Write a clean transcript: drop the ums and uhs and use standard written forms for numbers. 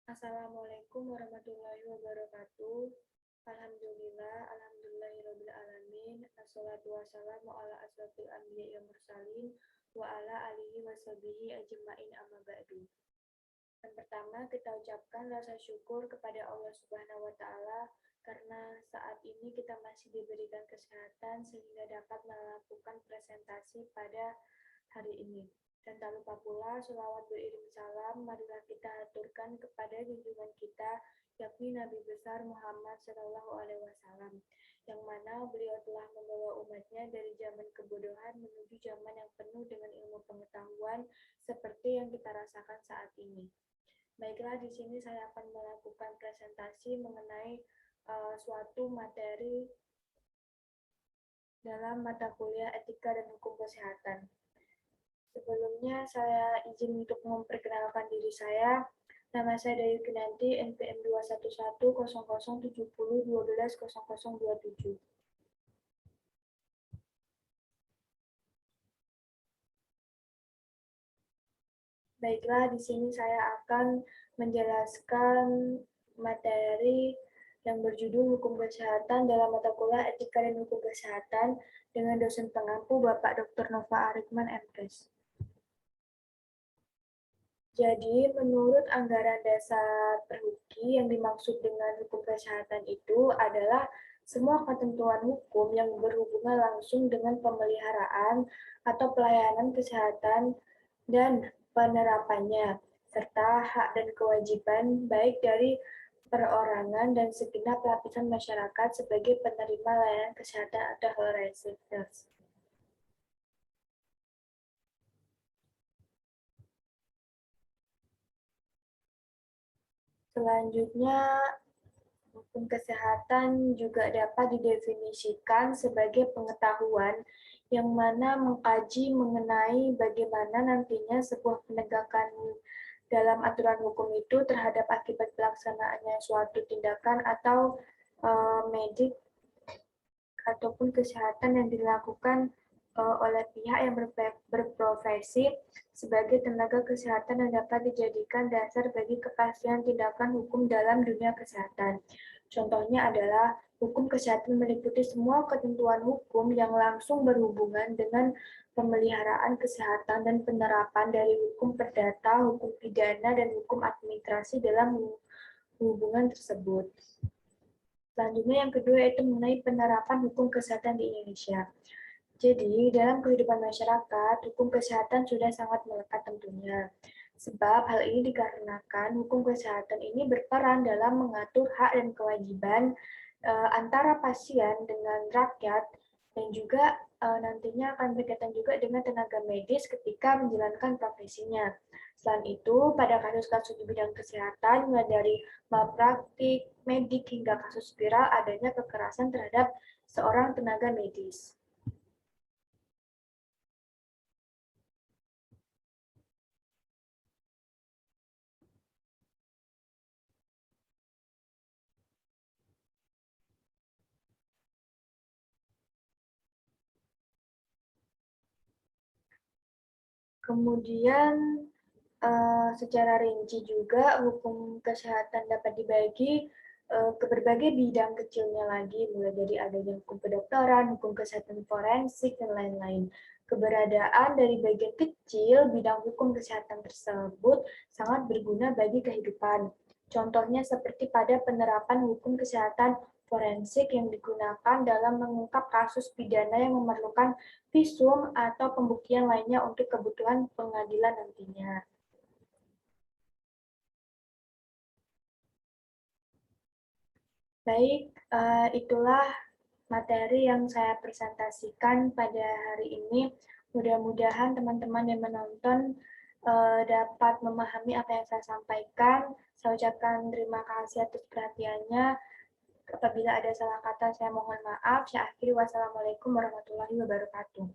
Assalamualaikum warahmatullahi wabarakatuh. Alhamdulillahirabbil alamin. Assalatu wassalamu ala asrofil anbiya'i wal mursalin wa ala alihi washabihi ajmain amma ba'du. Yang pertama, kita ucapkan rasa syukur kepada Allah Subhanahu wa taala karena saat ini kita masih diberikan kesehatan sehingga dapat melakukan presentasi pada hari ini. Dan tak lupa pula sholawat beriring salam marilah kita aturkan kepada junjungan kita yakni Nabi besar Muhammad Shallallahu Alaihi Wasallam, yang mana beliau telah membawa umatnya dari zaman kebodohan menuju zaman yang penuh dengan ilmu pengetahuan seperti yang kita rasakan saat ini. Baiklah, di sini saya akan melakukan presentasi mengenai suatu materi dalam mata kuliah Etika dan Hukum Kesehatan. Sebelumnya, saya izin untuk memperkenalkan diri saya. Nama saya Dayu Kinanti, NPM 2110070120027. Baiklah, di sini saya akan menjelaskan materi yang berjudul Hukum Kesehatan dalam mata kuliah Etika dan Hukum Kesehatan dengan dosen pengampu Bapak Dr. Nova Arikman, MKes. Jadi, menurut anggaran dasar Perhuki, yang dimaksud dengan hukum kesehatan itu adalah semua ketentuan hukum yang berhubungan langsung dengan pemeliharaan atau pelayanan kesehatan dan penerapannya, serta hak dan kewajiban baik dari perorangan dan segenap lapisan masyarakat sebagai penerima layanan kesehatan atau health receivers. Selanjutnya, hukum kesehatan juga dapat didefinisikan sebagai pengetahuan yang mana mengkaji mengenai bagaimana nantinya sebuah penegakan dalam aturan hukum itu terhadap akibat pelaksanaannya suatu tindakan atau medik ataupun kesehatan yang dilakukan oleh pihak yang berprofesi sebagai tenaga kesehatan yang dapat dijadikan dasar bagi kepastian tindakan hukum dalam dunia kesehatan. Contohnya adalah hukum kesehatan meliputi semua ketentuan hukum yang langsung berhubungan dengan pemeliharaan kesehatan dan penerapan dari hukum perdata, hukum pidana, dan hukum administrasi dalam hubungan tersebut. Selanjutnya yang kedua yaitu mengenai penerapan hukum kesehatan di Indonesia. Jadi, dalam kehidupan masyarakat, hukum kesehatan sudah sangat melekat tentunya. Sebab hal ini dikarenakan hukum kesehatan ini berperan dalam mengatur hak dan kewajiban antara pasien dengan rakyat dan juga nantinya akan berkaitan juga dengan tenaga medis ketika menjalankan profesinya. Selain itu, pada kasus-kasus di bidang kesehatan, mulai dari malpraktik, medik, hingga kasus viral adanya kekerasan terhadap seorang tenaga medis. Kemudian secara rinci juga hukum kesehatan dapat dibagi ke berbagai bidang kecilnya lagi, mulai dari adanya hukum kedokteran, hukum kesehatan forensik, dan lain-lain. Keberadaan dari bagian kecil bidang hukum kesehatan tersebut sangat berguna bagi kehidupan. Contohnya seperti pada penerapan hukum kesehatan forensik yang digunakan dalam mengungkap kasus pidana yang memerlukan visum atau pembuktian lainnya untuk kebutuhan pengadilan nantinya. Baik, itulah materi yang saya presentasikan pada hari ini. Mudah-mudahan teman-teman yang menonton dapat memahami apa yang saya sampaikan. Saya ucapkan terima kasih atas perhatiannya. Apabila ada salah kata, saya mohon maaf. Saya akhiri. Wassalamualaikum warahmatullahi wabarakatuh.